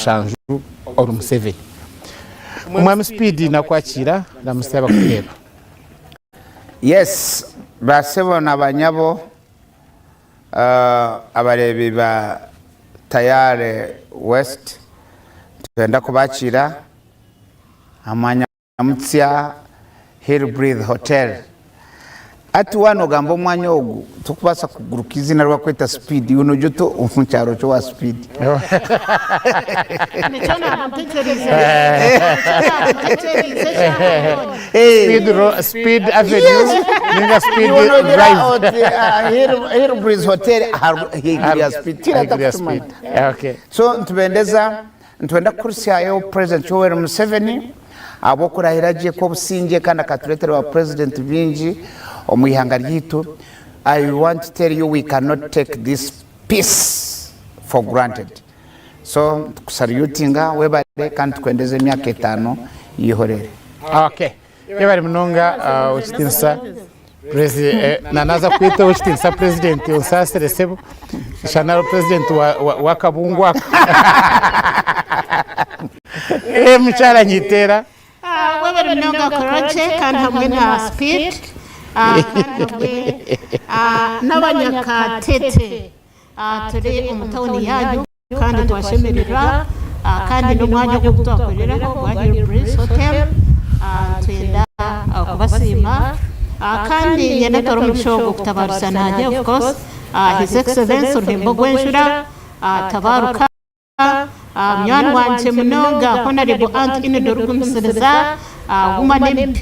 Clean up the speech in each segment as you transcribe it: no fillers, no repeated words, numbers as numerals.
Mushanju or Museveni. Umwami Speed nakwakira ndamusaba kureba. Yes, basebo nabanyabo abarebi ba Tayare West twenda kubakira amanya mutya Hillbreeze Hotel. Ati wano gambo mwanya ogu tukubasa kuguruka izina rwa kweta Speed uno joto umucyaro cyo wa Speed. Speed Avenue ninga Speed Drive. Hillbreeze Hotel hiya Speed. Okay. So ntwenda kurusya yo President Yoweri Museveni abo kurahiraje ko businge kandi akatuletera wa president binji omuyihanga ryitu. I want to tell you we cannot take this peace for granted. So salutinga webale kandi twendeze myaka 5 yihorere. Okay. Yebari munonga uchitinsa president nanaza kwita uchitinsa president unsasere sebo shanaro president wa Kabungwa. Mchara nyitera webari munonga koroche kandi hamwe na Speed n'abanyakatete turi umutawuni yanyu kandi twashemerera kandi n'umwanya wo gutakoreraho wa Hillbreeze Hotel twenda kubasima kandi yenetoro mushogo kutabarusa nanjye of course His Excellency Ruhimbo Gwenshura tabaruka mwana wanje munonga Honorable Aunt Inedor Gumusereza woman MP.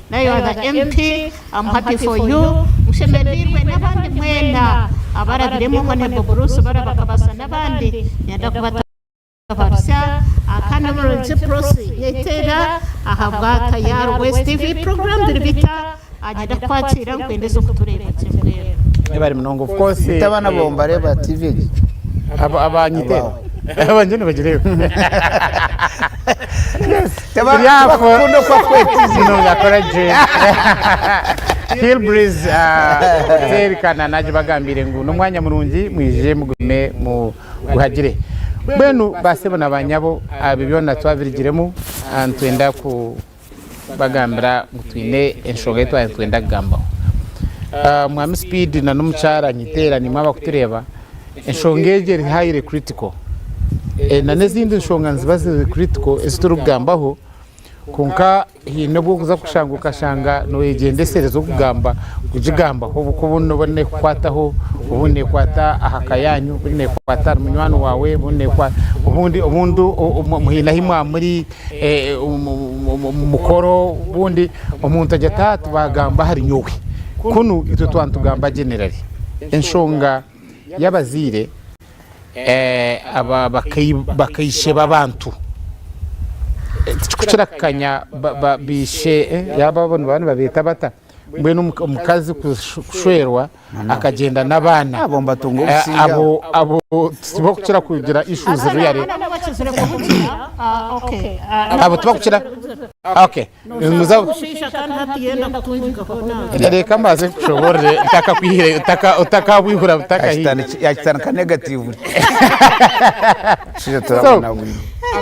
Now you are the MP. I'm happy for you. Mushemerirwe n'abandi mwena abarabiremo Honorable Bruce barabakabasa n'abandi yenda kubatabarusa kandi muri prosi yetera ahabwa Tayari West TV program diribita agenda kwakira kwendeza kutureba cyemwe. Yebari munongo of course tabana bomba reba TV abanyitera abanjene bagireyo. Tabakundo kwa kwetizi no gakoraje. Hillbreeze Hotel kana naje bagambire ngo n'umwanya murungi mwije mugume mu guhagire. Benu basebona abanyabo abibona twabirigiremo antwenda ku bagambira mutwine enshoga yitwa twenda kugamba. Mwami Speed na n'umucara nyitera ni mwaba kutureba enshongeje high critical. Na nezindi nshonga nzibaze critical esiturugambaho kunka hino bwo kuza kushanguka shanga no yegendeserezo kugamba kujigamba ho bukubuno bone kwataho ubune kwata ahakayanyu bune kwata munywano wawe bune kwa ubundi muhina himwa muri mukoro bundi umuntu ajata tubagamba hari nyowe kunu ito twantugamba generally enshonga yabazire aba bakayishe babantu kukirakanya bishe yababona bana babita bata mwe n'umukazi kushwerwa akagenda n'abana abo tibo kukira kugira issues real abo tibo kukira okay muzaho reka maze kushobore utaka kwihire utaka wihura utaka yakitana ka negative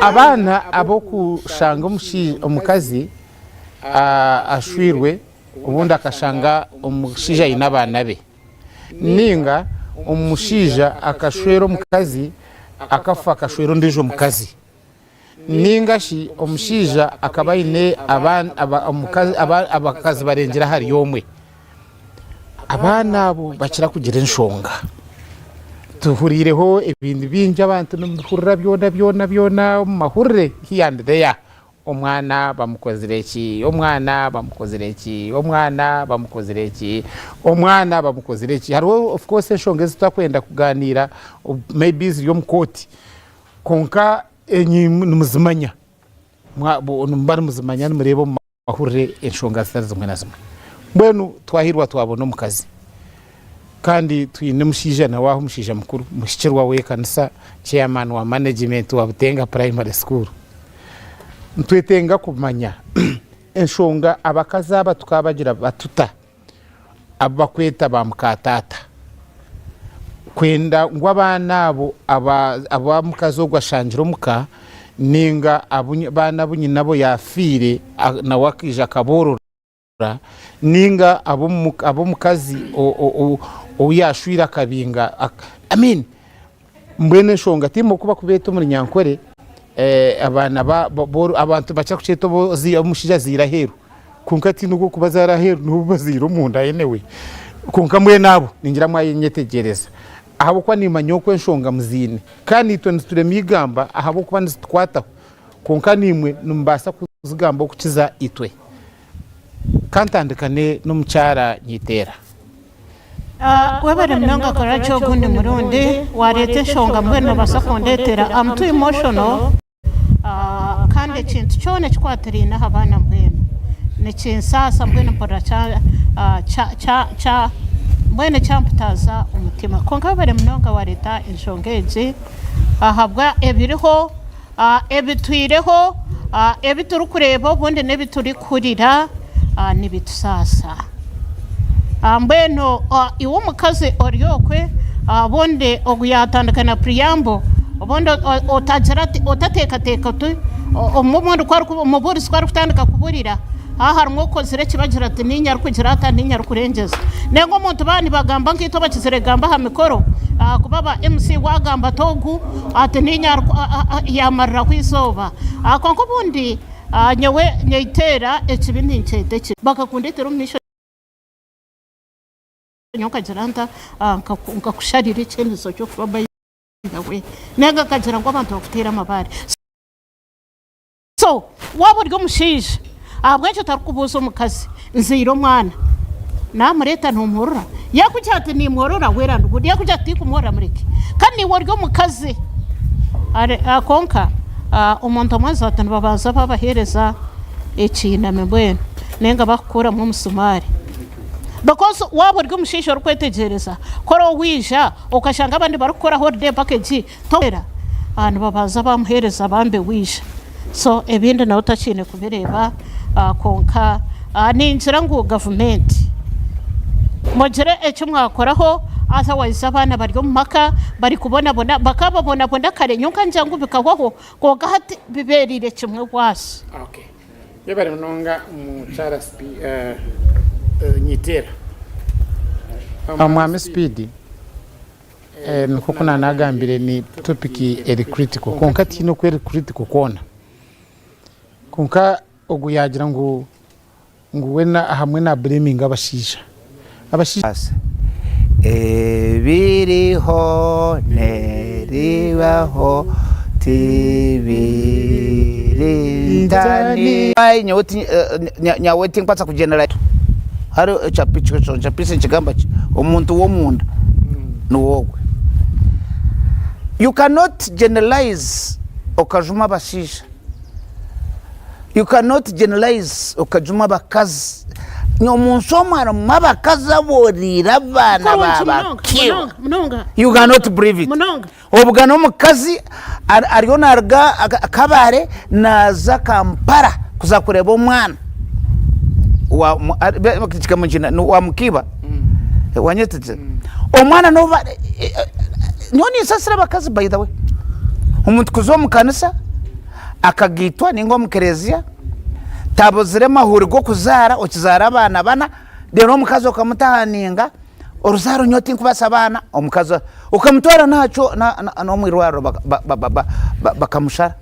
abana abo kushanga umukazi ashwirwe ubundi akashanga umushija inabana be ninga umushija akashwero mukazi akafa akashwero ndijo mukazi ninga shi umushija akabayine abakazi barengera hari yomwe abana abo bakira kugira enshonga tuhurireho ibindi binje abantu n'umuhurira byona mahurre hiyandaya omwana bamukozereki hariho of course enshonga zitakwenda kuganira maybe yo mukoti konka enyi numuzimanya mbari muzimanya numurebo mahurre enshonga zitazimwe na zimwe mbwenu twahirwa twabona mukazi kandi twine mushija na waho mushija mukuru mushikirwa we kanisa chairman wa management wa Butenga Primary School ntwetenga kumanya enshonga abakazaba tukabagira batuta abakweta bamukatata kwenda ngo abana abo abamukazi ogwashangira muka ninga abana bunyi nabo yafire na wakija kaborora ninga abomukazi o yashwira kabinga mbwene shonga timo kuba kubeto muri Nyankore abana abantu bacha kucheto bozi umushija ziraheru kunkati nuko kubazaraheru n'ubazira umunda yenewe kunka mwe nabo ningira mwayenyetegereza ahabo kwa nimanyoko nshonga muzine kandi twe migamba ahabo kuba nzitwata kunka nimwe numbasa kuzigamba kukiza itwe kantandikane n'umucara nyitera webere mnonga karacho gundi murundi warete shonga mbwene basakondetera I'm too emotional kandi kintu cyone cyaterina habana mbwene ne kinsasa mbwene mpora cha mbwene cyamputaza umutima konka webere mnonga wareta inshongeje ahabwa ebiriho ebitwireho ebituru kureba bundi nebituri kurira nibitusasa mbeno iwo mukazi oryokwe bonde oguyatandikana priyambo bonde otajirati otateka tu omumuntu kwari umuburisi kwari kutandika kuburira harimo kozire kibagira ati ninyar kugirata ninyar kurengeza nengo muntu bani bagamba nkito bakizire gamba ha mikoro kubaba MC wagamba togu ati ninyar yamarra kwisoba konko bundi nyewe nyitera ekibindi ncete bakakundetera umisho nyoka jiranta ngakusharira icyemezo cyo kuba yawe nega kagira ngo abantu bakutera amabare so waburyo mushije abwenje tarukubuza umukazi nziro mwana namureta ntumurura yakucyate nimworora weranda ubudi yakucyate kumora mureke kandi waryo mukazi are akonka umuntu mwaza atanu babaza babahereza ikiname mbwene nenga bakura mu musumari because waburyo mushisho rukwetegereza koro wija ukashanga abandi barukora holiday package tobera abantu babaza bamuhereza bambe wija so ebindi nawe utacine kubireba konka ninjira ngo government mugire ecyo mwakoraho otherwise abana bari mu maka bari kubona bakababona kare nyuka njangu bikahwaho koga hati biberire kimwe gwasi okay yebare mnonga mu Charles nyitera amwame speed nkukuna nagambire ni topic eri critical konka tino kweri critical kona konka oguyagira ngo wena hamwe na blaming abashisha biriho neribaho tibirindani nyaweti mpatsa kugenerate hari chapise chigamba umuntu wo munda nuwogwe you cannot generalize okajuma bashisha you cannot generalize okajuma bakazi nyomunsoma mabakazi aborira bana baba you cannot breathe it obugano mukazi ariyo narga akabare naza Kampala kuza kureba umwana wa kikamujina wa mukiba wanyetete omwana nova nyoni sasira bakazi by the way umuntu kuzo mukanisa akagitwa ningo mukerezia tabozire mahuri go kuzara okizara abana bana rero mukazi okamutahaninga oruzaro nyoti nkubasa abana omukazi ukamutwara nacho no mwirwaro bakamushara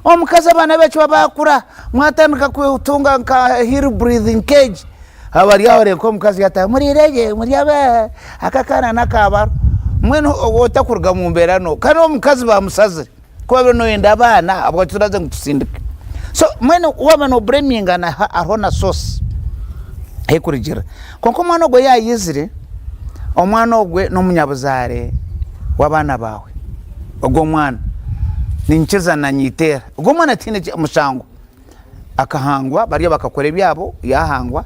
omukazi abana becho babakura mwatandika kutunga nka hear breathing cage abari ahore ko mukazi yata muri rege muri aba akakana nakabaro mwene otakurga mu mberano kandi omukazi bamusazire kuba bino yenda abana abo turaze ngutusindike so mwene waba no blaming na arona sauce ekurigira konko mwana ogwe yayizire omwana ogwe no munyabuzare wabana bawe ogwo mwana nincheza na nyitera ogwo mwana tine mushango akahangwa bariya bakakore byabo yahangwa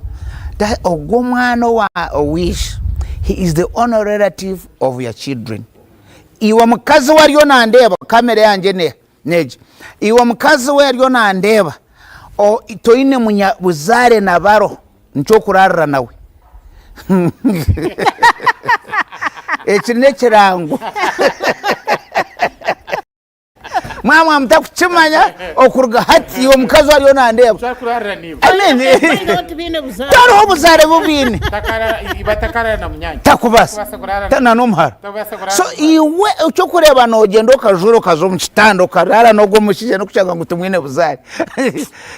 ogwo mwana wa wish he is the honor relative of your children iwa mukazi wariyo nandeba kamera yanje neje iwa mukazi wariyo nandeba o toine munya buzare nabaro nco kurarra nawe ekirine kirango mama mtakukimanya okuruga hati omukazi waliyo nandeba tariho obuzare bubine takubasa tana n'omuhara so iwe icyo kureba nogenda okajura okaza omu kitanda okarara n'ogwo omushiija n'okushanga ngu tumwine buzare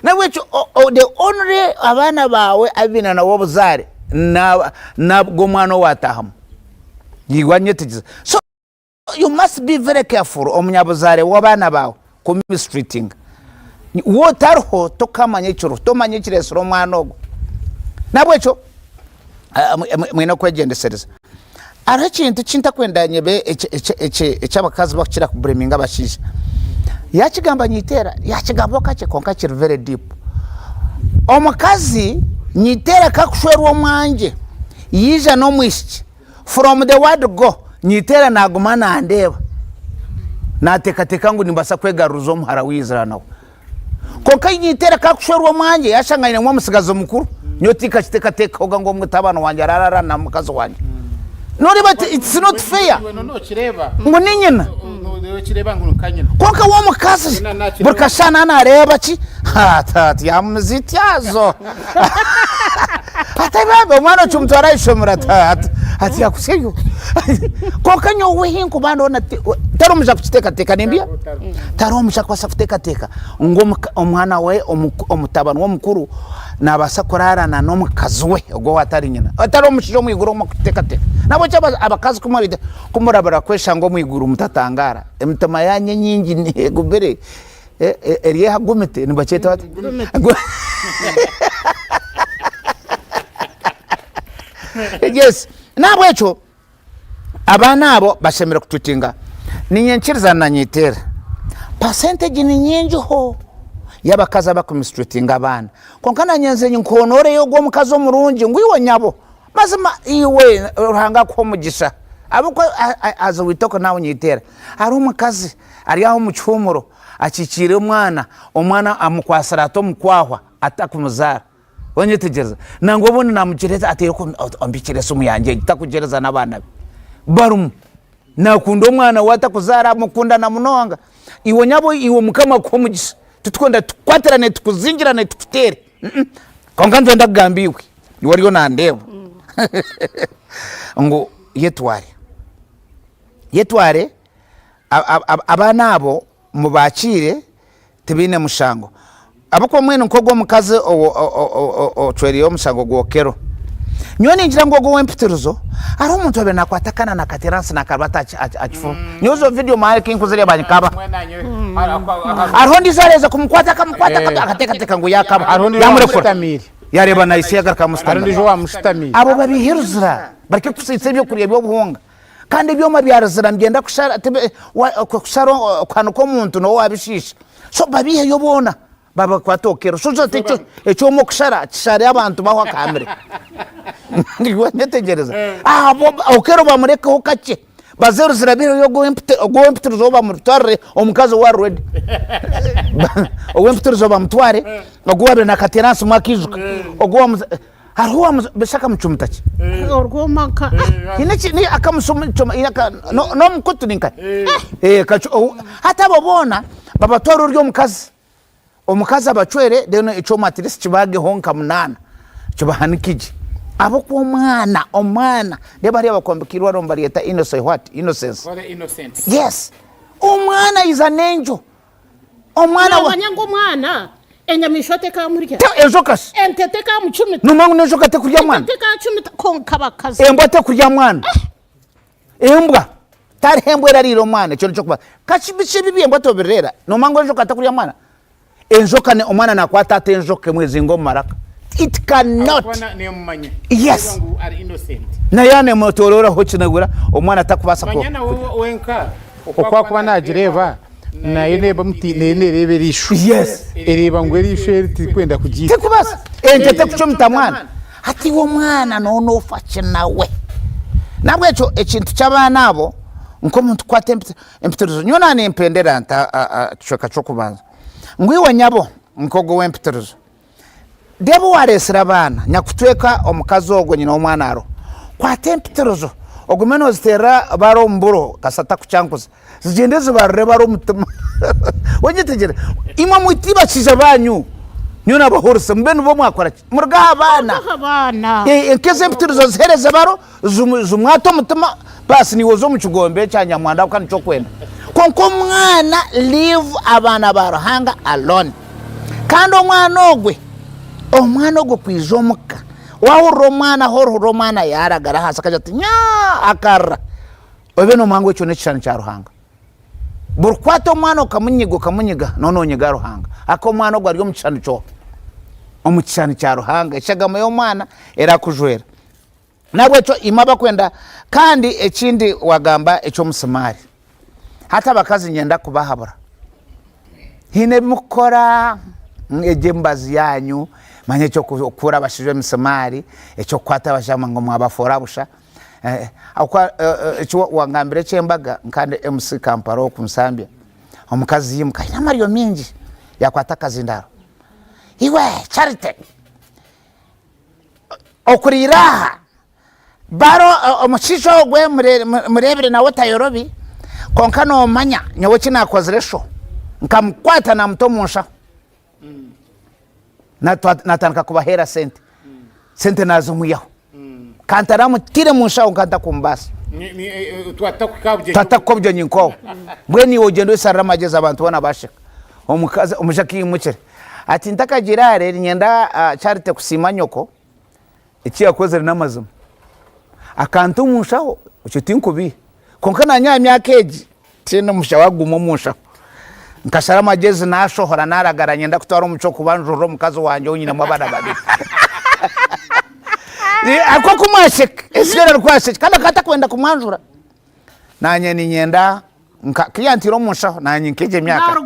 nabwe the only abaana bawe abina nawo obuzare nabwo omwana owatahamu yiwanyetegiza so you must be very careful omunyabuzare w'abaana bawe ku mistreating wotariho tokamanya ekiro tomanya ekiresera omwana ogwo nabwe ekyo mwine kwegendesereza hariho ekintu kintakwenda nyebe ekyabakazi bakukira kubureminga abashiija yakigamba Nyiteera yakigamba kakye konka kiri very deep omukazi Nyiteera kakushwerwa omwanje yija n'omwishiki from the word go Nyiteera naguma nandeba natekateka ngu nimbasa kwegaruza omuhara w'Izira nawe konka Nyiteera kakushwerwa omwanje yashanganye omusigazi mukuru nyotika kitekateka oga ngo omutabano wanje ararara na mukazi wanje nori but it's not fair ngo ninyina konka wo mukazi burkashana nareba ki tati yamuzityazo atababe mwana chumtwara ishomura tati ati yakuseyo konka nyo wehinko bando na taro muja kutekateka nimbia taro muja kwasa kutekateka ngo omwana we omutabano wo mukuru nabasa kurarana n'omukazi we ogwo watari nyina atari omushijo mwiguru mu kutekateka nabo cyaba abakazi kumurabara kwesha ngo mwiguru mutatangara emutama yanye nyingi negubere eriye hagumete nibacheta wati yes nabo echo abana abo bashemera kututinga ninyenkiriza na Nyiteera percentage ni nyingi ho yabakazi abakumistreatinga abana konkana nyenze nkonore yo gwo mukazi omurungi ngwiwo nyabo mazima iwe ruhanga ko mugisha abuko aza witoko nawe Nyiteera ari umukazi ari aho mu cyumuro akikire omwana amukwasara to mukwahwa atakumuzara onyetegereza nango bona namukireza ateko ambikiresa umuyanje takugereza nabana barum nakunda omwana watakuzara mukunda na munonga iwo nyabo iwo mukama ko mugisha tutukonda tukwaterane tukuzingirane tukutere konka nzenda kugambiwe waliyo nandeba ngo yetware abana abo mubakire tibine mushango abako mwene nkogwo mukazi ochweriyo mushango gwokero nyone ngira ngo gwo empitiruzo ari umuntu abe nakwatakana na kateransi na kabata achifu nyozo video maye kinkuzire abanyikaba ariho ndizareza kumkwata akatekateka ngo yakaba yamurefora yareba na isi yagaraka mustamiri abo babihiruzira bareke kusitse byo kuriye byo buhunga kandi byo mabyaruzira ngenda kushara kwano ko muntu no wabishisha so babihe yobona baba kwatokero suzo techo echo mo kushara kishari abantu baho kamere ndiwe netegereza okero bamureka ho kake bazeru zirabiro yo go empty zo bamutware omukazi wa red empty zo bamutware ogwabe na kateransi makizuka ogwa hariho beshaka mchumtachi orgomaka ni akamusoma no mkutu ninka kacho hata babona babatwara uryo omukazi abachwere deno icho matrisi kibage honka munana kibahanikije abo ko omwana debari abakwambikirwa rombarieta innocence yes omwana is an angel omwana wanyango omwana enyamishote ka murya ezokas entete ka muchumi numangu nezoka te kurya mwana entete ka chumi konka bakazi embwa te kurya mwana embwa tari embwa rariro mwana cyo cyo kachibiche bibi embwa to birera numangu nezoka te kurya mwana enzoka ne omwana nakwata ate enzoka mwezingo maraka it cannot yes na yane motorora hocinagura omwana atakubasa ko manyana wenka okwa kuba nagireba na yineba muti nerebe rishu yes ereba ngo rishu eriti kwenda kugita tekubasa entete kuchomta mwana ati wo mwana no fache nawe nabwe echo ekintu cyabana abo nko muntu kwa temperature nyona ne impendera anta choka chokubanza ngwiwe nyabo nkogo wempiteruzo debo waresera bana nyakutweka omukazi ogwo nyina omwana aro kwa tempiteruzo ogumeno zitera baro mburo kasata kucyankuza zigende zibarre baro mutima wonye tegere imwe mwitiba kiza banyu nyona bahorse mbenu bo mwakora murga abana enkeze mpitirizo zihereza baro zumwato mutima basi ni wozo mu kigombe cyanya mwanda kandi cyo kwenda konko mwana leave abana barahanga alone kandi omwana ogwe kwijomuka waho romana horo romana yaragara hasa kajati nya akarra obe no mango cyo ne cyane cya ruhanga burkwato mwana kamunyiga nono nyiga ruhanga ako mwana ogwa ryo mu cyane cyo omucyane cya ruhanga ishagama yo mwana era kujwera nabwo cyo imaba kwenda kandi ekindi wagamba echo musumari hata bakazi nyenda kubahabura hine mukora ejembazi yanyu manye cyo kura bashije musumari echo kwata bashama ngo mwabafora busha akwa echo wangambire cyembaga nkande MC Kamparo kumsambya omukazi yimka ina Mario mingi yakwata kazindaro iwe Charity okuriraha baro omushisho gwe murebere nawe tayorobi konka no manya nyawo kina kozresho nkamkwata na mtomusha natanka kubahera sente nazo muyaho kantara mutire musha unkanta kumbasa twatakobyo nyinko bweni ogendo sarra mageza abantu bana bashe omukaza umushaki mucere ati ntakagirare nyenda Charity kusima nyoko iki yakoze n'amazumu akantu mushaho ukitinkubi konka na nyamya keji tino mushawagumo mushaho nkashara magezi nashohora naragaranye ndakutwara umuco kubanjuro mukazi wanje unyina mabana babiri ako kumashek esera rwashek kana kata kwenda kumwanjura nanye ni nyenda kiyantiro mushaho nanye nkeje myaka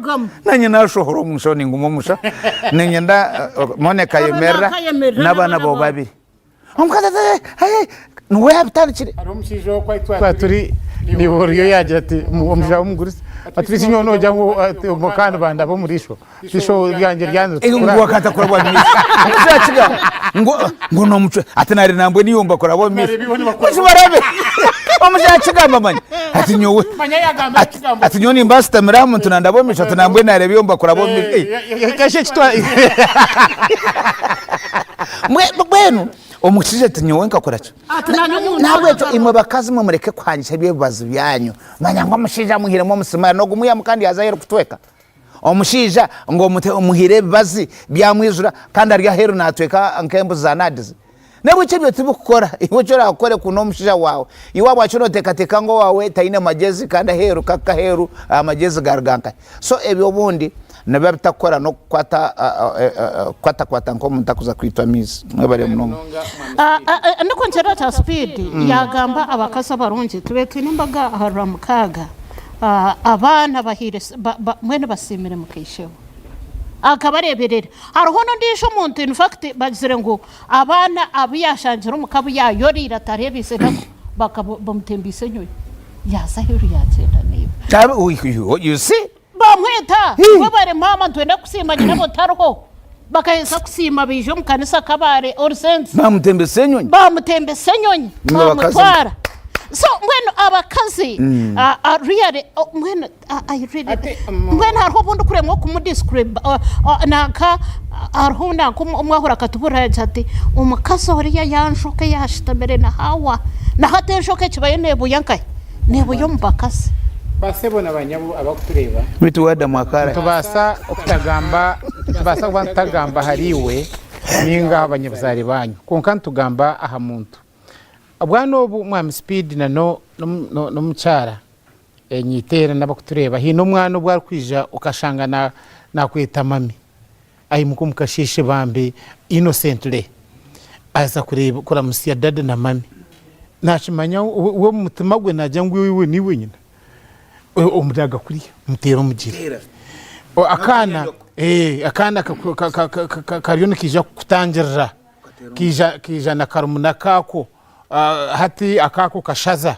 nanye nashohora mushaho ningumo mushaho nyenda Monica Yemera nabana bo babiri omukata nuwe abitandikire aromushijo kwa turi ni horiyo yaje ati omushaho umugurisi ati sinyo no jango mukanda banda bo murisho sisho ryanje ryanze ngo wakata kora bwa misi uzakiga ngo no muco ati nari nambwe niyumba kora bo misi kuzi barabe omushakiga mamanya ati nyowe ati nyoni mbasta miramu tunanda bo misi ati nambwe nari biyumba kora bo misi kashe kitwa mwenu omushije tinyowe nkakora cyo nabwe cyo imwe bakazi mu mureke kwanyisha bibazo byanyu manya ngo mushija muhiremo musima no gumuya mukandi yazahera kutweka omushija ngo muhire bazi byamwizura kandi ari heru natweka nkembu zanadize nabwe cyo byo tibukora iwe cyo rakore kuno mushija wawe iwabo acyo teka ngo wawe taine magezi kandi heru kaka heru amagezi garganka so ebyo bundi nabya bitakora no kwata nko mutakuza kwitwa mizi mwebare munonga ndiko ncerata speed yagamba abakasa barungi tubetwe nimbaga haramukaga abana bahire mwene basimire mukisheho akabareberera hariho ndisho umuntu in fact bazire ngo abana abiyashanjira umukabu yayorira tarebise bakabamutembise nyoye yazahiru yatsenda niba you see bamweta babare mama twenda kusimanya nabo tarho bakaheza kusima bijo mukanisa kabare or sense bamutembese nyonyi bamutwara so when abakazi really when I really when harho bundu kuremwo kumudescribe naka arhunda kumwahura katubura ati umukasa horiya yanshoke yashitamere na hawa na hatenshoke kibaye nebu yankai nebu yo mbakasi basebona abanyabu abakutureba bitu wada mwakara tubasa kubantagamba hariwe ninga abanyabuzari banyu konka ntugamba aha muntu abwana obu mwami Speed no mucyara nyitera nabakutureba hino mwana ubwo kwija ukashanga na kwita mami ayi mukumukashishe bambe innocently aza kureba kora musiya dada na mami nashimanya uwo mutima gwe najya ngwiwe niwe nyina umudaga kuri mutero mugire akana kariyone kija kutangirira kija na karumuna kako hati akako kashaza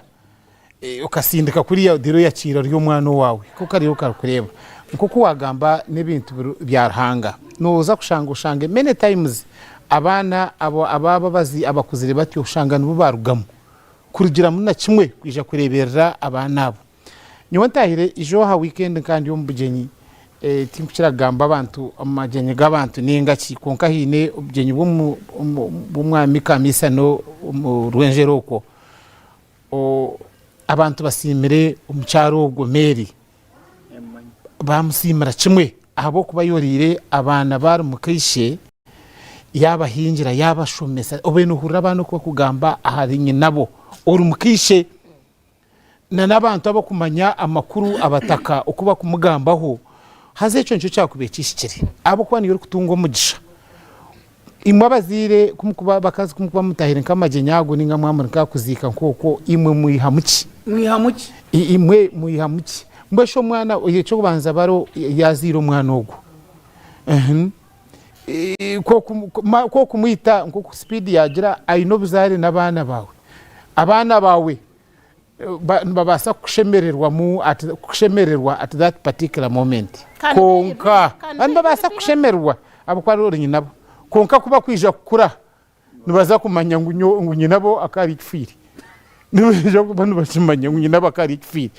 ukasindika kuri ya diro ya ciro ryo mwana wawe kuko ariyo kakureba kuko wagamba n'ibintu byarhanga noza kushanga many times abana ababa bazi abakuzire batyo ushanga nubo barugamo kurugira muna kimwe kwija kureberera abana abo nyo ntahire ijo ha weekend kandi yo mbugenyi timpukira gamba abantu amagenyi gabantu ninga kikonka hine ubugenyi bw'umwami Kamisa no mu Rwenjeroko abantu basimire umucyaro ubwo Meri bamusimira kimwe abo kuba yorire abana bari mukishe yabahingira yabashomesa obene uhura abantu kuba kugamba aharinye nabo uri mukishe n'abantu abo kumanya amakuru abataka ukuba kumugambaho haze cyo cyakubekishikire abo kuba niyo kutunga umugisha imwe abazire kumukuba bakazi kumukuba mutahire nk'amagenyago ninga mwamurika kuzika nkoko imwe muyihamuki imwe muyihamuki mbesho mwana cyo kubanza baro yazira umwana ogo ko kumwita nko speed yagira ayino buzare n'abana bawe babasa kushemererwa at that particular moment konka and babasa kushemererwa abo kwa rori nyinabo konka kuba kwija kukura nibaza kumanya ngo nyinabo akari kifiri nibaje kubantu bashimanya ngo nyinabo akari kifiri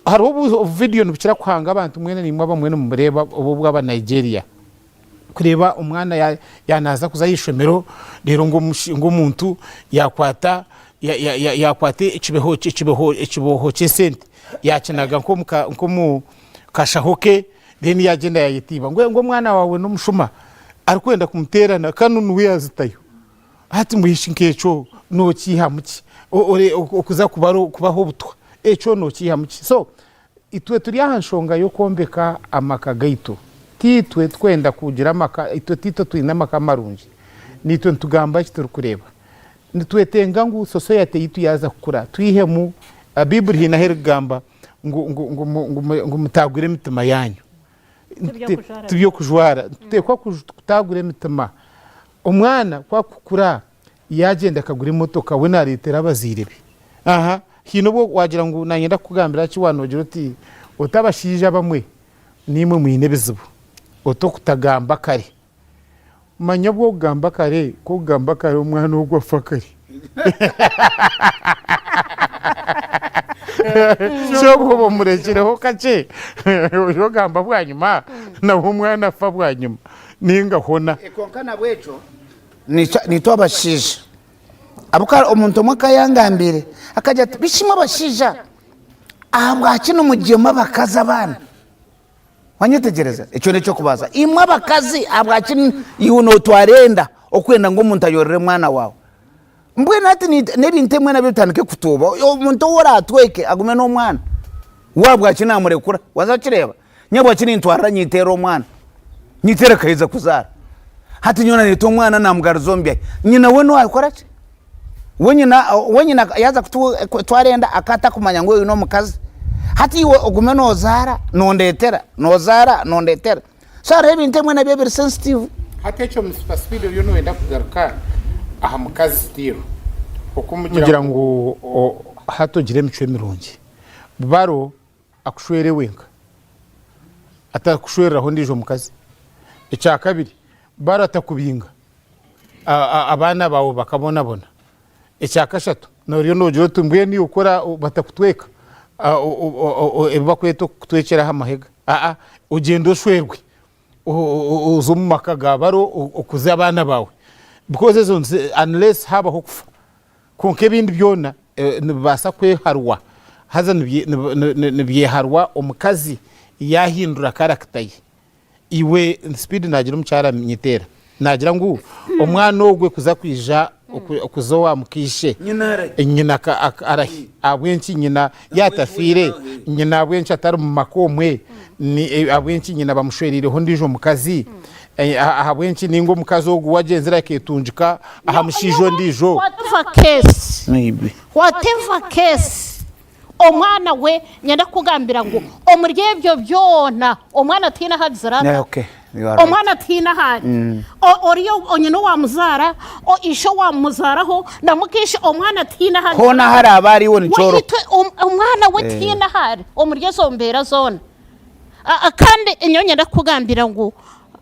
hariho video nubukira kwanga abantu mwene nimwe abamwene mureba ubu bw'aba Nigeria kureba umwana yanaza kuza yishomero rero ngo umuntu yakwata yakwate ikiboho cy'esente yakinaga nko mu kashahoke then yagenda yayitiba ngo mwana wawe no mushuma arikwenda kumuterana kanunu yazitayo hati muhishinkecho no kihamuki okuza kubaho butwa echo no kihamuki so itwe turi ahanshonga yo kombeka amakagaito titwe twenda kugira amaka itwe tito twina makamarunji nitwe ntugamba kituru kureba nitwetenga ngo society yitu yaza kukura twihemu Bible hina hergamba ngo mutagure mitima yanyu tubyo kujwara tutekwa kutagure mitima umwana kwa kukura yagenda akagura imotoka we naritera abazirebe aha hino bo wagira ngo nanyenda kugambira kiwanogero uti utabashije bamwe nimwe mu inebezibo oto kutagamba kare manya bwo gamba kare ko gamba kare umwana wo gwafakari cyo murekireho kace yo gamba bwanyuma na umwana afa bwanyuma ninga hona ekonkana bwecho ni twabashije abuka umuntu mwakayangambire akajya bishima bashija ahambwa kino mugiyema bakaza abana wanyetegereza icyo necyo kubaza imwe abakazi abwakini yuno twarenda okwenda ngo umuntu ayorere mwana wawe mbwe nati nebinte mwe nabitandike kutuba umuntu wora atweke agume no mwana wabwakina amurekura wazakireba nyabwakini ntwara nyitero mwana nyitera kaiza kuzara hati nyona nito mwana namugara zombi nyina we no akora ki wenyina yaza kutwarenda akata kumanya ngo yuno mukazi hati iwe ogume nozara nondetera so rebe ntemwe na bebe sensitive hati echo msipa speed yo no wenda kugaruka aha mukazi stiro okumugira ngo hato gire mico mirungi baro akushwere wenga atakushweraho ndijo mukazi icya kabiri baro atakubinga abana bawo bakabona icya kashatu noriyo nogiro tumbwe ni ukora batakutweka eba kweto kutwekera hamahega ugendo shwerwe uzumaka gabaro ukuza abana bawe because unless haba hokfa konke bindi byona nibasa kweharwa haza nibyeharwa omukazi yahindura character iwe speed nagira umucyara nyitera nagira ngo omwana ogwe kuza kwija okuzo wa mukishe nyina arahi abwenci nyina yatafire nyina abwenci atari mu makomwe ni abwenci nyina bamushwerire ndijo mukazi abwenci ningo mukazi ogwo wagenzera ketunjika ahamushijo ndijo whatever case omwana we nyenda kugambira ngo omuryebyo byona omwana atina hadzara omwana atina hari oriyo onyino wa muzara o isho wa muzaraho ndamukishe omwana atina hari hona hari abari woni coro omwana we tina hari omuryezo mbera zone kandi inyo nyenda kugambira ngo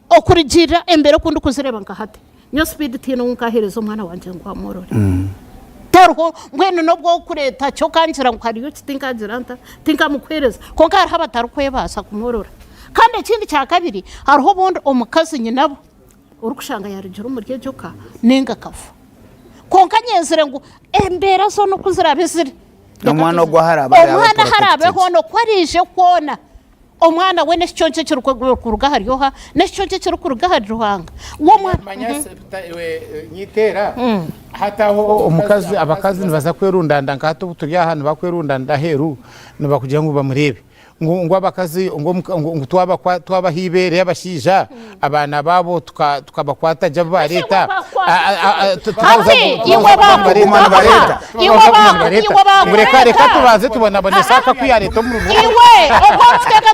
okurigira embere kundi kuzireba nkahate nyo speed tina unkaherezo omwana wanje ngo amorore haruho mwene nobwo kureta cyo kanjira ngo hariyo kitinkanjira nta tinkamukwereza konka hari abatarukwebasa kumurura kandi ikindi cya kabiri haruho bundi umukazi nyinabo urukushanga yarijura umurye joka nenga kafu konka nyezere ngo embera zo no kuzirabizire umwana gwa haraba umwana harabeho no kwarije kona omwana we neshonje cy'urukuruga hariyoha neshonje cy'urukuruga hariruhanga uwo mwana nyitera hataho umukazi abakazi nibaza kwerundanda ngato buturya hano bakwerundanda heru nibakugira ngo bamurebe ngo abakazi ngo twaba hibere y'abashija abana babo tukabakwata jya ba leta reka tubaze tubona bonesaka kwiya leta mu rugo iwe ubwo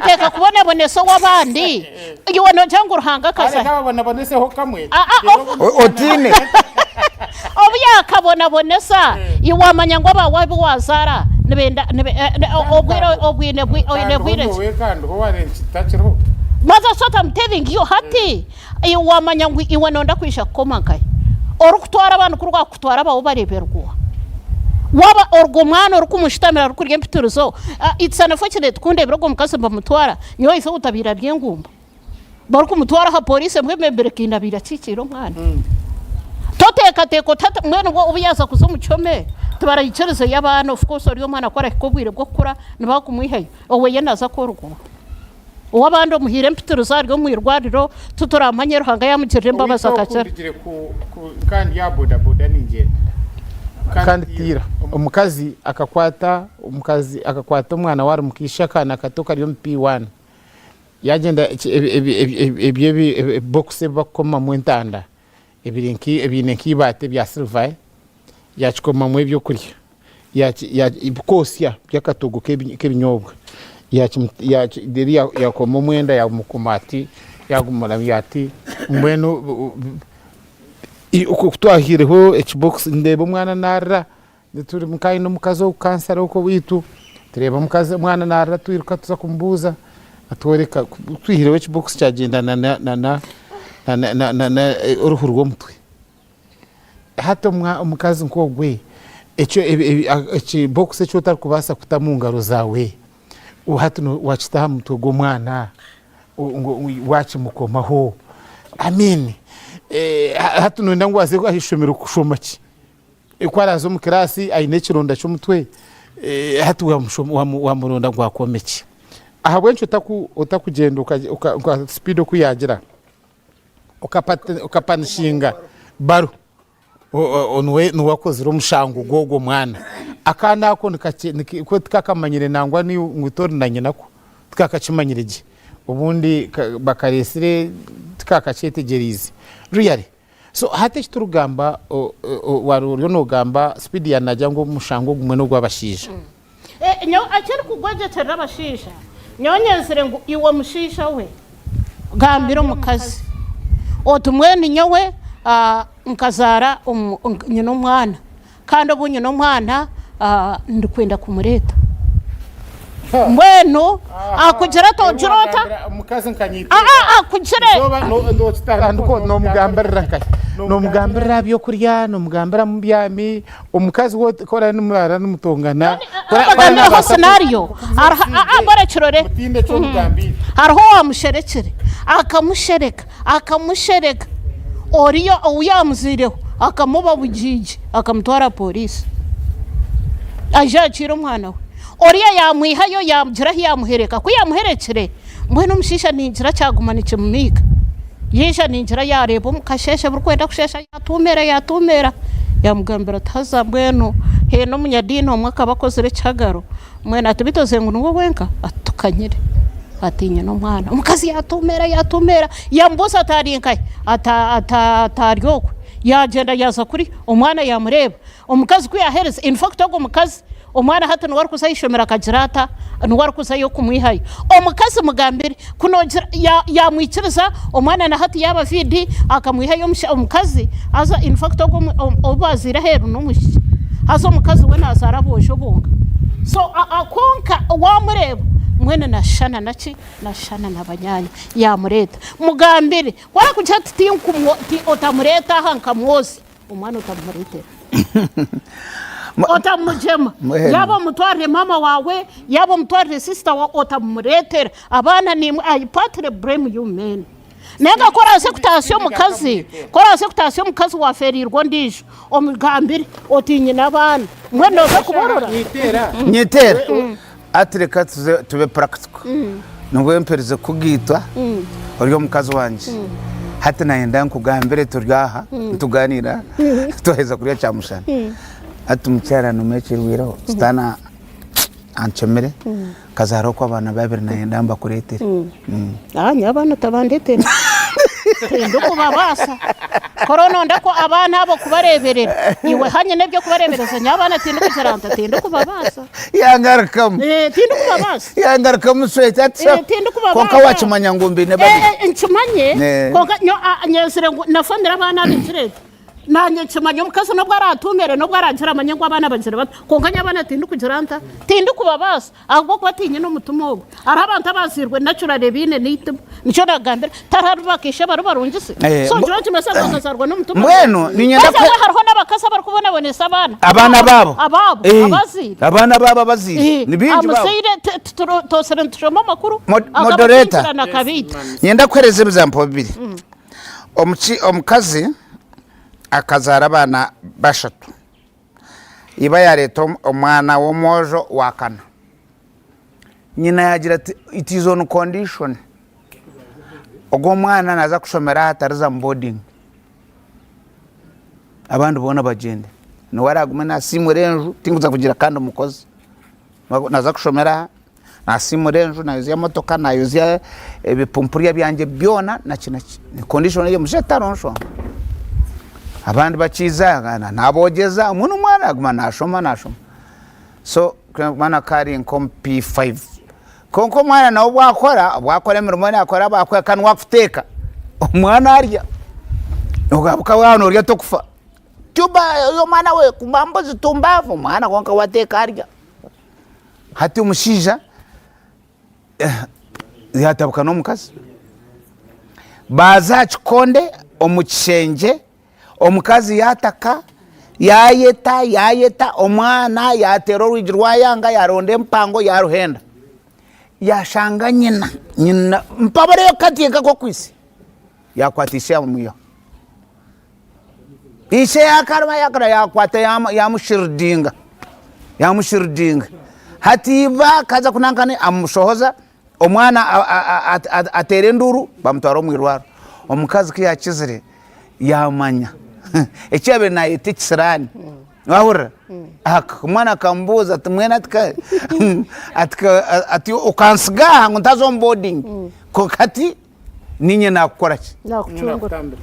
teka kubona boneso wabandi iwe no cyangwa uruhanga kaza abana boneseho kamwe otine obu yakabona bonesa iwamanya ngo abawe wazara nibenda obwine maza sota mteving yo hati iwamanya ngo iwe nonda kwisha komankai orukutwara abantu kurwa kutwara abawo bareberwa waba orgomwana orukumushtamira rukurye mpituruzo it's unfortunate kunde birogo mukase bamutwara nyo ife utabira byengumba barukumutwara ha police mwemebere kinabira cikiro mwana toteka tata mwene ngo ubiyaza kuzumuchome tubarayicereze y'abantu of course ariyo mwana akora ikobwire bwo kura nibakumwihaye owe yenaza korugwa uwabando muhire mpituruza ryo mwirwariro tuturamanyero hanga yamugirire mbabaza akacera kandi ya boda ninge kandi tira umukazi akakwata umwana wari mukisha kana katoka ryo P1 yagenda ebye boxe bakoma mu ntanda ebinenki bate bya silver yachikoma mu byo kurya ibukosya byakatogo kebinyobwa yakoma mwenda ya mukumati yagumura byati mbwenu ukutwahireho Xbox ndeba umwana narra turi mukayi no mukazo kansara uko witu tureba mukaze umwana narra twiruka tuza kumbuza atwereka twihireho Xbox cyagendana na uruhu rw'umutwe hato umukazi nkogwe ecyo box cyo tarikubasa kutamungaro zawe uhatuno wachitaha mutwe mwana wachi mukomaho amen hatuno ndangwaze ko ahishomera kushomaki ikwarazo mu kirasi ayine kironda cy'umutwe hatu wa muronda gwakomeki aha bwencho utakugenda uka speed okuyagira ukapanishinga baro onwe nuwakoze rumushango gogo mwana akana ako ko tkakamanyire nangwa ni ngutorindanye nako tkakachimanyirije ubundi bakaresire tkakachetegerize really so hate kiturugamba waruryo no gamba speed yanajya ngo mushango gumwe no gwabashije nyo akiri kugwejetera abashisha nyonyezere ngo iwe mushisha we gambiro mukazi otumweni nyowe nkazara nyina umwana kandi obunye no mwana ndikwenda kumureta mbwenu akugera tojurota mukazi nkanyita akugere ndo kitanduko no mugamberera nkai no mugamberera byo kurya no mugambera mu byami umukazi wo kora n'umurara n'umutongana kora scenario bara kirore mutinde cyo mugambira hariho wamusherekere akamushereka oriyo uyamuzireho akamuba bugije akamutwara polisi ajacira umwana we oriya yamwihayo yamugiraho yamuhereka ko yamuherekere mbwe n'umushisha ninjira cyagumanike mu miga yisha ninjira yareba umukasheshe burkwenda kushesha yatumera yamugambira taza mbwenu he no munyadini umwe akabakozere cyagaro mwena atubitoze ngo nuwo wenka atukanyire atinye no mwana umukazi yatumera yambusa atarinkaye ataryokwe yagenda yaza kuri umwana yamureba umukazi kuyahereza in fact ogo umukazi umwana hata nuwari kuzayishomera akagirata nuwari kuzayo kumwihayo umukazi mugambire kunogira yamwikiriza umwana na hati yaba vidi akamwihayo umukazi aza in fact ogo obazira heru n'umushi aza umukazi we nazara bojo bunga so akonka wamureba mwene nashana nabanyanya yamureta mugambire wara kuja titinkumwo ti otamureta hankamwozi umwana utamureta otamujema yabo mutware mama wawe yabo mutware sister wa otamuretera abana ni ayipatire blame you men nega kora sekutasiyo mukazi waferirwa ndisho omugambire otinye nabana mwe noza kuborora nyitera atireka tube practical nubwo mpereze kugitwa uriyo mukazi wanje hati nayenda nkugambire turyaha tuganira tuheza kuriya cyamushana ati umucyara numekirwiraho stana anchemere kazaro ko abana babiri nayenda mbakuretere nyabana tabandetera tendo kubabasa korona ndako abana abo kubareberera iwe hanye nebyo kubarebereza nyabana tendo kujaranta tendo kubabasa yangarakam tendo kubabasa yangarakam sweta tsa konka wachimanya ngumbi ne babi nchimanye konka nyesire nafondera abana b'inzirete nanye chimanye mukazi no bwaratumere no bwarangira amanye ngo abana bagire bato konka nyabana tendo kujiranta tendo kubabasa ahubwo kwatinye no mutumogo ari abantu abazirwe naturally bine nito nico nagambira tararubakisha barungise so George Masaka akazarwa no mutumogo mweno ninyenda ko hariho n'abakasa bari kubona bonesa abana babo abazira abana babo abazira nibinji babo amusire tosere ntushoma makuru moderator nyenda kwereza example bibiri omukazi akazara abana bashatu iba ya leta umwana wo mojo wakana nyina yagira ati it is on condition ogo mwana naza kushomera hatariza boarding abantu bona bagende no waraguma na simurenju tinguza kugira kandi umukozi naza kushomera na simurenju na yuzi ya motoka na yuzi ya bipumpuri byanje byona na kinaki ni condition yo mushetaronsho abandi bakiza nabogeza umuntu mwana aguma nashoma so mwana kari nkom P5 konko mwana nawo bwakora imirimo yakora bakwe kanwa kuteka umwana arya ugabuka wana urya tokufa tuba yo mwana we kumambo zitumbavu mwana konka wateka arya hati umushija yatabuka no mukazi baza chikonde omukishenje omukazi yataka yayeta omwana yatero rwijirwa yanga yaronde mpango yaruhenda yashanga nyina mpabare yakatieka ko kwisi yakwatisha muyo ishe yakarwa yakara yakwata yamushirdinga hatiba kaza kunankane amushohoza omwana atere nduru bamutwara mwirwaro omukazi kiyakizire yamanya echabe na itikisirani wahura mwana kambuza tumwena ati ukansiga nguntazo boarding kokati ninye nakukora ki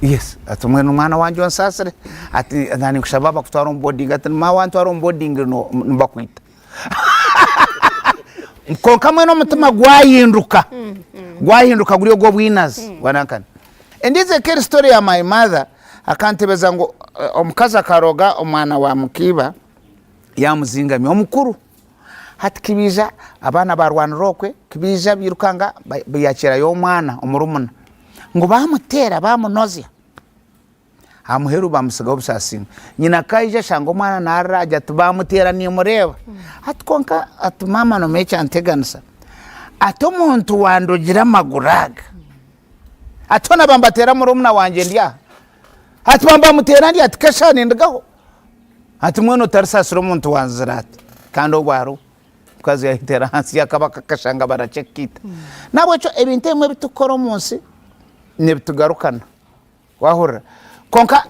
yes ati mwana wanje wansasire ati nani kushababa kutwara boarding ati mawantwara boarding no mbakwita konka mweno mutima gwahinduka guriyo go bwinazi wanankana. And this is a case story of my mother. Akantebeza ngo omukazi akaroga omwana wa mukiba yamuzingami omukuru hati kibija abana barwanirokwe kibija birukanga bayakira yo mwana omurumuna ngo bamutera bamunozya amuheru bamusiga obusasinga nyina kaije shango mwana naraja tubamutera ni mureba hati konka ati mama no mecha anteganisa ato muntu wandogira maguraga atona bambatera murumuna wanje ndya hati bamba mutera ndi atikashane ndagaho hati mwono tarisasiro muntu wanzirati kandi obwaro kazi yahitera hansi yakabaka kashanga barachekita nabo cyo ebintu emwe bitukoro munsi ne bitugarukana wahura konka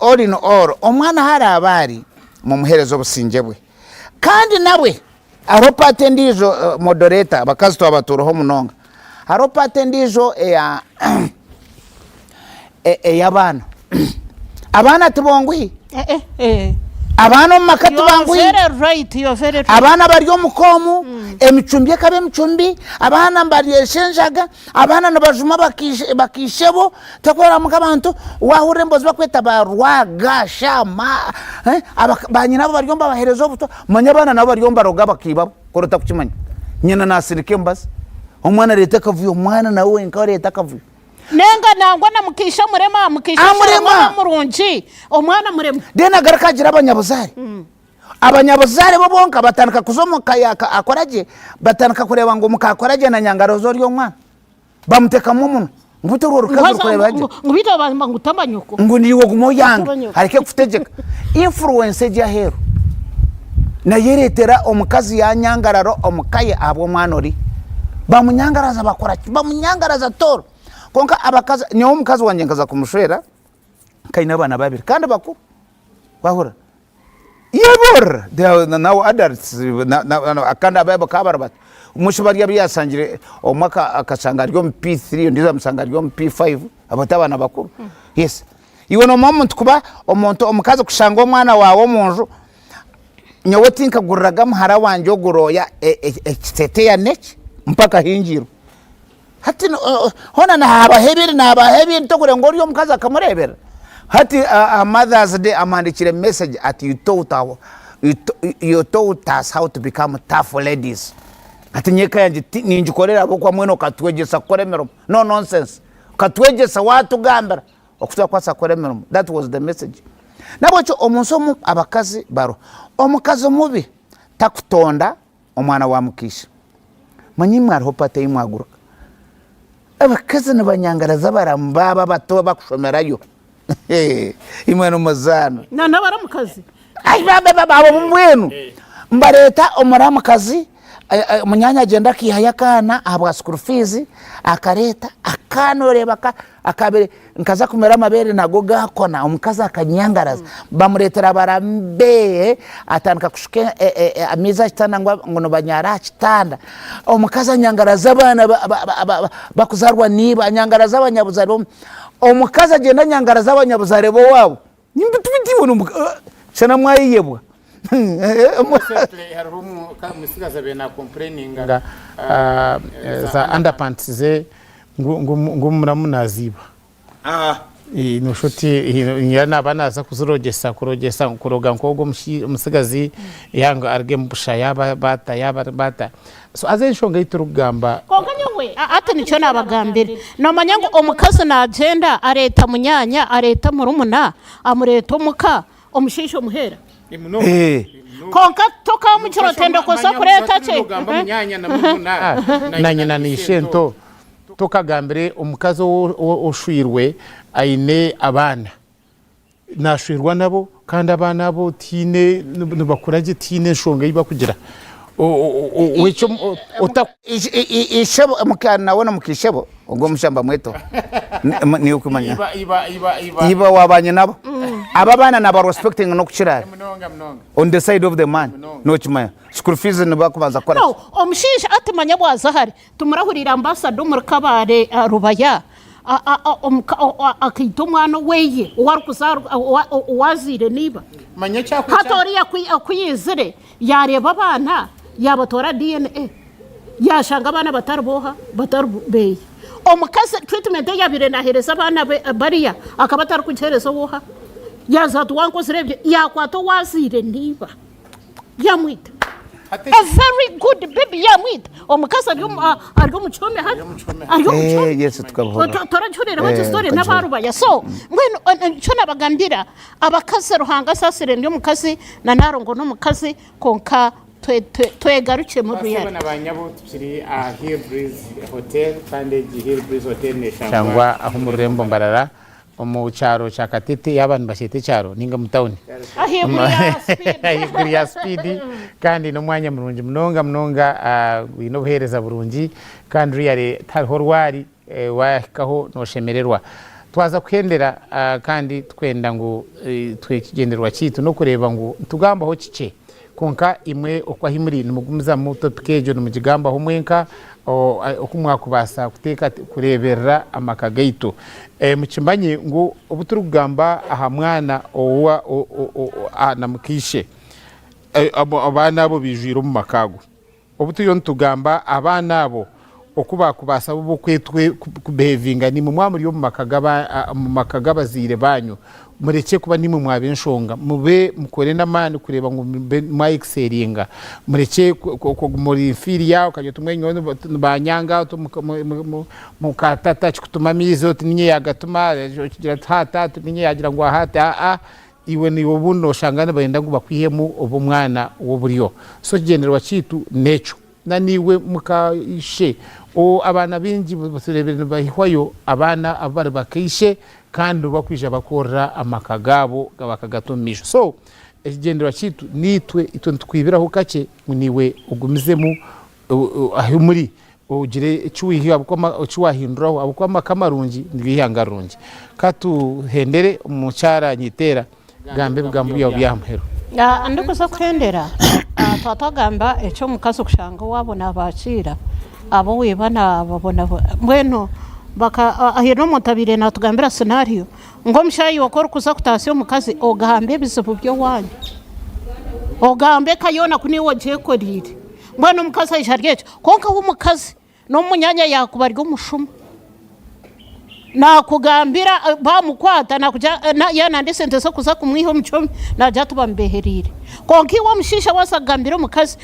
all in all omwana hari abari mu muherezo busingebwe kandi nawe aropate ndijo moderator bakazi to abaturo munonga aropate ndijo yabana abana tubongwi abana makati bangwi abana baryo mukomu emicumbi kabe micumbi abana bariyeshenjaga abana nabajuma bakishebo takora mukabantu wahure mbozi bakweta barwaga shama abanyina baryo baherezo buto manyabana nabo baryo baroga bakiba korota kukimanya nyina nasirike mbazi omwana leta kavuyo omwana nawe nkore leta kavuyo nenga nangwa na mukisha murema murunji omwana murema dena garakagira abanyabuzari abanyabuzare bo bonka batandika kuzomuka akoraje batandika kureba ngo mukakoraje na nyangaro zo ryo mwana bamuteka mu muno ngute ro rukazo kureba aje ngubita bangutambanyuko ngo niwo gumoyanga harike kutegeka influence je hero na yeretera omukazi ya nyangararo omukaye abo mwanori bamunyangaraza bakora bamunyangaraza toro konka abakaza ni omukazi wanje ngaza kumushwera kaina bana babiri kandi bakuru bahura yebor now adults akanda ababo kabarbat umushibari yabiyasangire omwaka akasanga ryo P3 ndiza musanga ryo P5 abatabana bakuru yes iwe no moment kuba omuntu omukazi kushanga omwana wawe munju nyawe tinka gurraga muhara wanje ogoroya ekitete ya neki mpaka hinjiro hati hona na abahebiri tokure ngo ryo mukazi akamurebera hati Mother's Day amandikire message at you taught us how to become tough ladies ati nyeka yanje ninjikorera abo kwa mweno katwegesa koremero no nonsense katwegesa watu gambara okutuwa kwa sakoremero that was the message nabocho omunsomu abakazi baro omukazi mubi takutonda omwana wa mukisha manyimwe arhopate imwaguruka abakazi nabanyangaraza barambaba bato bakushomerayo imwana mazano na baramukazi ai baba mwenu mbareta omuramukazi munyanya agenda kihaya kana abwa school fees akareta akanoreba akabere nkaza kumera amabere nago gakona omukazi akanyangaraza bamuretera barambe atandika kushuke amiza kitanda ngono banyara kitanda omukazi anyangaraza abana bakuzarwa niba anyangaraza abanyabuzare omukazi agenda anyangaraza abanyabuzare bo wabo nimba tubitibona cyana mwayiyebwa harumu musigaza bena complaining za underpants ze ngumuramunaziba no shoti yana banaza kuzurogesa kuroga nkogo musigazi yanga arge mbusha yaba bata so azenshonga iturugamba konganywe ati nico nabagambire no manyango omukazi na agenda areta munyanya areta murumuna amureta muka omushisho muhera konka toka muchiro tendo kosa kureta che munyanya na murumuna na nyina ni shento toka gambire omukazi oshwirwe aine abana nashwirwa nabo kandi abana bo tine nubakuraje tine shonga iba kugira wecho ishebo mukana nabona mukishebo ubwo mushamba mweto ni ukumanya iba wabanye nabo ababana naba respecting no kuchira on the side of the man no chimaya school fees nibakubanza kora no omushisha atimanya bwazahari tumurahurira ambassador murkabare rubaya akito mwana weye warukuzar wazire niba manya cyako hatori yakuyizire yareba abana yabatora DNA yashanga abana batarubeye omukazi treatment yabire nahereza abana bariya akabatara kugereza woha yazatu wanko zirebye yakwato wazire niba yamwita a very good baby yamwita omukazi aryo muchome aryo yes tukabona torajurira baje story n'abarubaya so ngwino cyo nabagandira abakazi ruhanga sasire ndi mukazi na narongo no mukazi konka twegaruke mu ruyari n'abanyabo tukiri Hill Breeze Hotel kandi Hill Breeze Hotel ne cyangwa aho mu Rembo Mbarara mu cyaro cya Katete y'abantu bashite cyaro ninga mutawuni ahiguriya speed kandi no mwanya murungi mnonga wino buhereza burungi kandi riyare tarhorwari wakaho no shemererwa twaza kwendera kandi twenda ngo twekigenderwa kitu no kureba ngo tugamba ho kice konka imwe okwahimuri nimugumuza mu topic ejo numugigamba ho mwenka okumwakubasa kuteka kureberera amakagaito mukimbanye ngo obuturugamba aha mwana owa namukishe abana abo bijwira mu makago obutuyo ntugamba abana abo okubakubasa bo kwetwe kubehavinga ni mu mwamuri yo mu makagaba zire banyu mureke kuba nimwe mwabenshonga mube mukore namani kureba ngo mwa exceringa mureke muri inferior ukajya tumwenye banyanga mukatata kutuma mizo tinye yagatuma kigira tata tinye yagira ngo hata iwe ni obuno shangana bayenda ngo bakwihemu obumwana w'oburiyo so generwa citu neco na niwe mukayishe o abana bingi buserebere bahihwayo abana abari bakishe kandi bakwije bakora amakagabo bakagatumisha so ekigendera kitu nitwe ito twibiraho kake niwe ugumizemu aho muri ugire cyuhiye cyuwahinduraho abukoma kamarungi ndibihangarungi katuhendere umucyara nyitera gambe bwambu yawo byamhero ndikuza kuhendera twatagamba eco mukazo kushanga wabona abacira abo wibana babona mbweno baka ahino mutabire natugambira scenario ngo mshayi wakora kuza kutasiyo mukazi ogambe bizibu byo wanyu ogambe kayona kuniwo je korire mbweno mukazi ajargecho konka wumukazi no munyanya yakubarya umushuma nakugambira bamukwata nakuja yana ndisente so kuza kumwiho mchomi naja tubambeherire konki wo mushisha wasagambira mukazi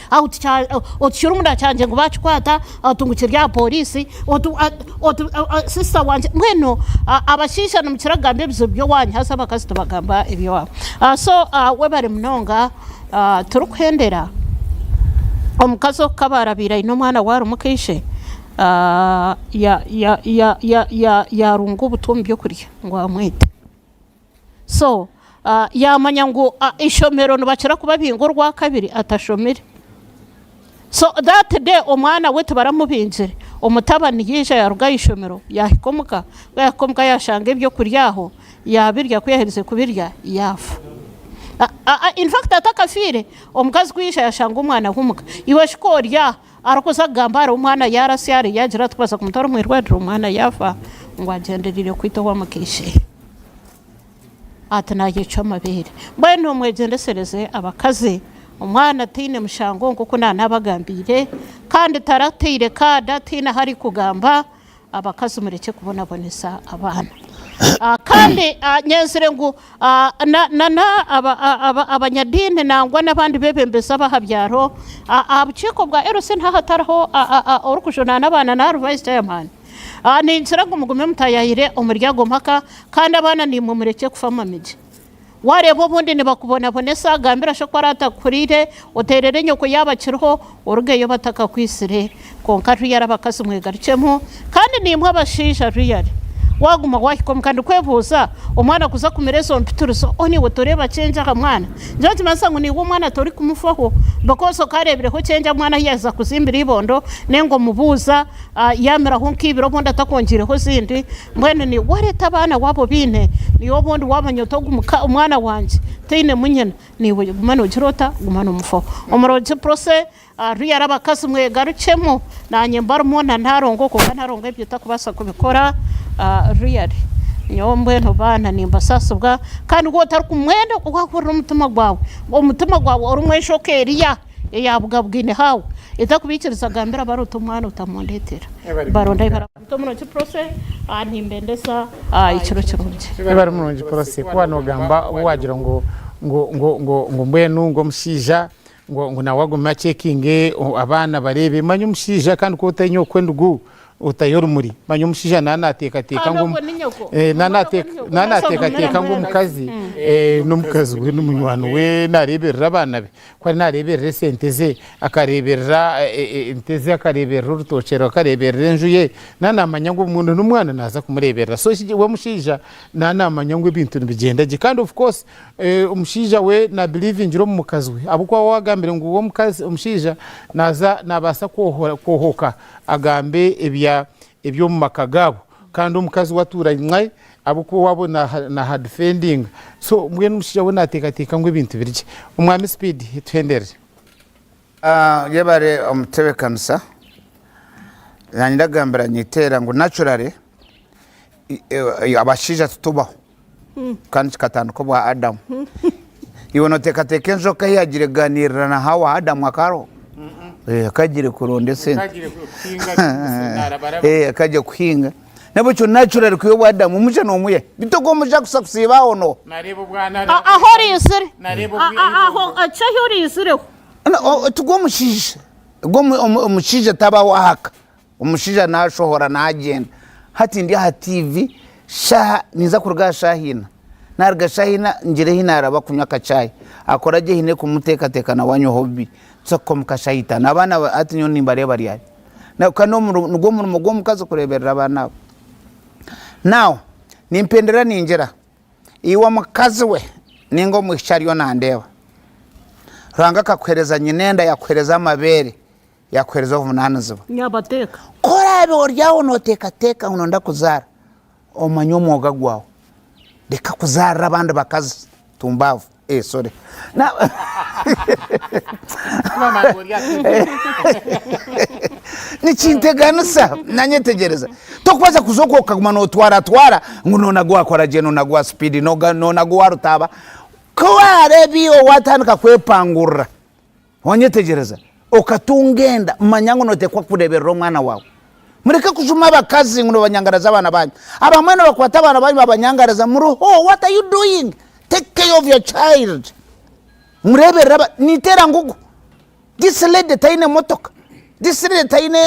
otyura umunda cyanje ngo bacikwata atungukirya polisi sister wanje mweno abashisha no mukiragambe bizo byo wanye hasa bakazi tubagamba ibyo wabo so we bari munonga turukwendera omukazo kabarabira ino mwana wari mukishe yarunga ubutumbi byo kurya ngo amwite so yamanya ngo ishomero nubakira kuba bingo rwa kabiri atashomere so that day omwana we tubaramubinjire umutabani yije yaruga ishomero yahikomuka yashanga ibyo kuryaho yabirya kuyaherize kubirya yafa in fact atakafire omukazi kwisha yashanga umwana humuka iwe shikorya arakoza gambara umwana yarasyari yagira twaza kumutara mwirwadira umwana yafa ngo agenderire kwito wa mukishe atanagica amabere mbeno mwegendesereze abakaze umwana tine mushango ngo kuna nabagambire kandi taratire kada tine hari kugamba abakaze mureke kubona bonesa abana kandi nyenzire ngo abanyadine nangwa n'abandi bebembeza bahabyaro abuciko bwa erose ntahataraho orukujona n'abana na vice chairman ninzira ngo mugume mutayahire umuryango mpaka kandi abana ni mu mureke kufama mije warebo bundi ne bakubona bonesa gambira sho kwarata kurire uterere nyoko yabakiriho urugeyo bataka kwisire konka yarabakaze mwegaricemo kandi ni imwe abashisha riyari waguma wahikom kandi kwebuza umwana kuza kumerezo mpituruso oni wotoreba cenja kamwana njoti masangu ni umwana tori kumufaho bakoso karebere ko cenja mwana yaza kuzimbira ibondo nengo mubuza yamera honkibiro bonda takongireho zindi mbwene ni wareta abana wabo bine niyo bondi wabanyoto umwana wanje tine munyena niwe gumana ugirota gumana umufaho umuroje prose riyara bakazi mwegarucemo nanye mbarumona ntarongo ko ntarongo ibyo takubasa kubikora really nyombe no bana nimba sasubwa kandi go tar kumwenda ukakura umutima gwawe umutima gwawe urumweshokeriya yabugabwine hawo itakubikiriza gambira baruta umwana utamondetera baronda ibara mutomuno ci process antimbendesa ikiro kirunje bari munonje process kwa no gamba wagira ngo mbwenu ngo mshija ngo nawaguma checking abana barebe manyu mshija kandi ko utanyo kwendugu utayora muri manyu mshija nanateka ngo nanateka ngo mukazi n'umukazi we n'umunywano we nareberera abana be kwa nareberera senteze akareberera inteze akareberera urutocero akareberera enjuye nanamanya ngo umuntu n'umwana naza kumureberera so we mushija nanamanya ngo ibintu bigenda kandi of course umushija we na believe ngiro mu mukazi we abukwa wagambire ngo uwo mukazi umushija naza nabasa kohoka agambe ibyo mu makagabo kandi umukazi waturanywe abuko wabona na hard defending so mwe n'umushija we nateka ngo ibintu birye umwami speed twendere yebare umutebekansa nanyiragambira nyitera ngo naturally abashija tutubaho kandi katanuko bwa Adam iwono teka njoka yagire ganira na hawa Adam akaro akagire kuronde sente akajya kuhinga nabo cyo natural kuyo Adam umuje no muye bitoko muja kusakusibaho no narebo bwana ahori isire narebo aho achahori isire tugo mushije go umushije tabaho ahaka umushije nashohora nagenda hati ndi ha TV sha niza kurga shahina nargashahina njire hina bakunywa kacayi akora je hine kumuteka na wanyo hobby tsoko mukashahita nabana ati nyo nimbare bari ari na kano nugo mukazo kureberera abana now nimpendera ninjira iwa mukazi we ningo mwishariyo nandeba ranga kakwereza nyinenda yakwereza amabere yakwereza umunana zuba nyabateka korabe oryawo noteka unonda kuzara omanyo mwoga gwawo deka kuzara abandi bakazi tumbavu sorry na nichinteganisa nanyetegereza tokubaza kuzokoka kumano twara ngunona gwakora jeno nagwa speed nona gwarutaba kware biyo watandika kwepangura wanyetegereza okatungenda manyango notekwa kureberera mwana wawe mureke kujuma abakazi ngo banyangaraza abana banyu abamwene bakwata abana banyu babanyangaraza muruho what are you doing take care of your child mureberera nitera ngugu this lady taine motoka this lady taine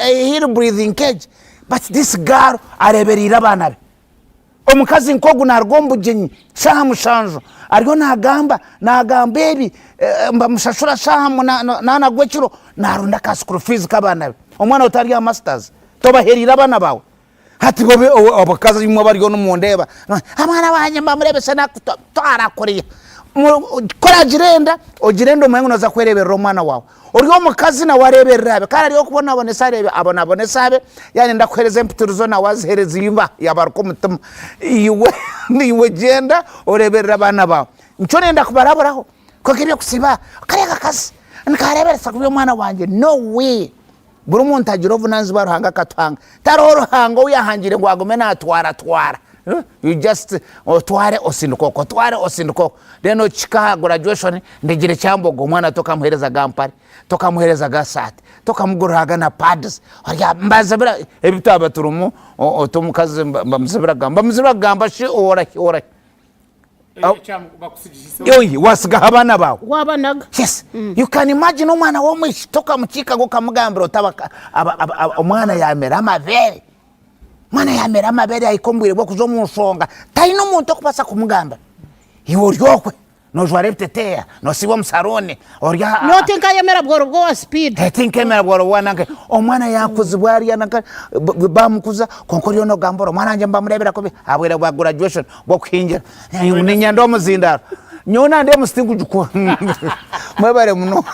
here breathing cage but this girl areberira abana be omukazi nkogu nargombujenyi shaha mushanjo ariyo nagambebi mbamushashura shaha nana gwekiro narunda ka school fees kabana be omwana utari ya masters toba herira abana bawe hati bobe abakazi imwe bariyo numundeba abana banye mbamurebe na twara kuriya kora jirenda ogirendo umengo naza kwereberera omwana wawe uriyo mukazi na wareberera be kandi ariyo kubona abone sabe yani ndakwereza impituruzo na wazihereza yimba yabarko mutima iwe genda oreberera abana bawe nco nenda kubaraburaho kokiriye kusiba kareka kazi nkareberesa kuyo mwana wanje no way buri umuntu agira ovunanzi baruhanga katwanga taroro hango uyahangire ngo agume natwara you just tware osinduko then chika graduation ndigire cyambogo mwana tokamuhereza gampari tokamuhereza gasate tokamuguraga na pads arya mbazabira ebitaba turumu otomukazi mbamuzibira gamba shi ora yoyi wasiga abana bawe wabanaga yes you can imagine umwana wo mwishitoka mukika ngo kamugambira utabaka umwana yamera amabere mwana yamera amabere ayikombwire bwo kuzo munsonga taino muntu okupasa kumugamba iwo ryokwe no jware tetea no sibo msarone orya no tinka yamera bwo speed tinka yamera bwo wanange omwana yakuzibwa ari yanaka bamukuza konkoriyo no gamboro mwana nje mbamurebera ko abwera bwa graduation bwo kwinjira ninyando muzindaro nyona nde mustingu juko mwebare muno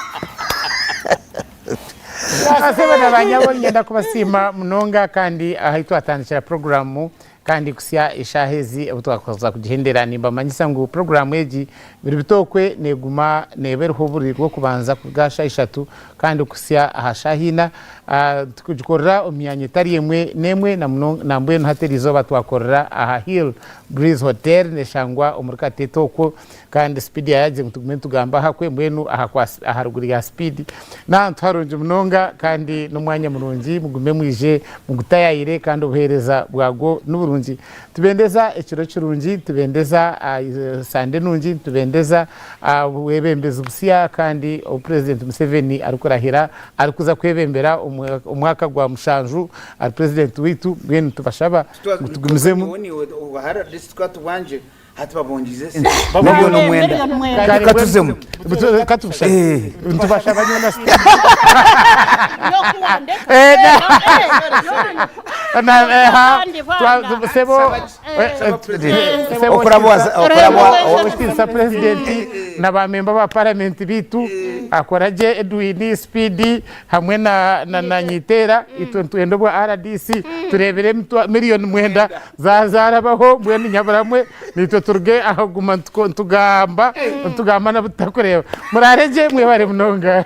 asebe nabanyabo ngenda kubasima munonga kandi ahitwa atandikira programu kandi kusya ishahezi ubutwakoza kugihendera nimba manyisa ngo programu eji biri bitokwe neguma neberho buri rwo kubanza kugasha ishatu kandi kusya ahashahina tukujikorera omyanye tari yemwe nemwe na mbwenu haterizo batwakorera aha Hill Breeze Hotel neshangwa omurikate toko kandi speed yaje mutugumentu gamba hakwe mbwenu aharuguri ya speed na ntwarunje munonga kandi nomwanya murungi mugume mwije mugutayire kandi obuhereza bwago n'uburungi tubendeza ekiro kirungi tubendeza sande nungi tubendeza webembeza ubusya kandi o president Museveni arikurahira arikuza kwebembera umwaka gwa mushanju ari president witu bwenu tubashaba tugumizemo wahara district wanje hati babongize nabyo no mwenda katuzemo katubasha ntubashaba nyona okurabuza president n'abamemba ba parliament bitu akoraje Edwin Speed hamwe na Nyitera itwendo bwa RDC turebere miliyoni mwenda zarabaho mwene nyabaramwe nitwe turge ahaguma tugamba na butakoreba murareje mwebare munonga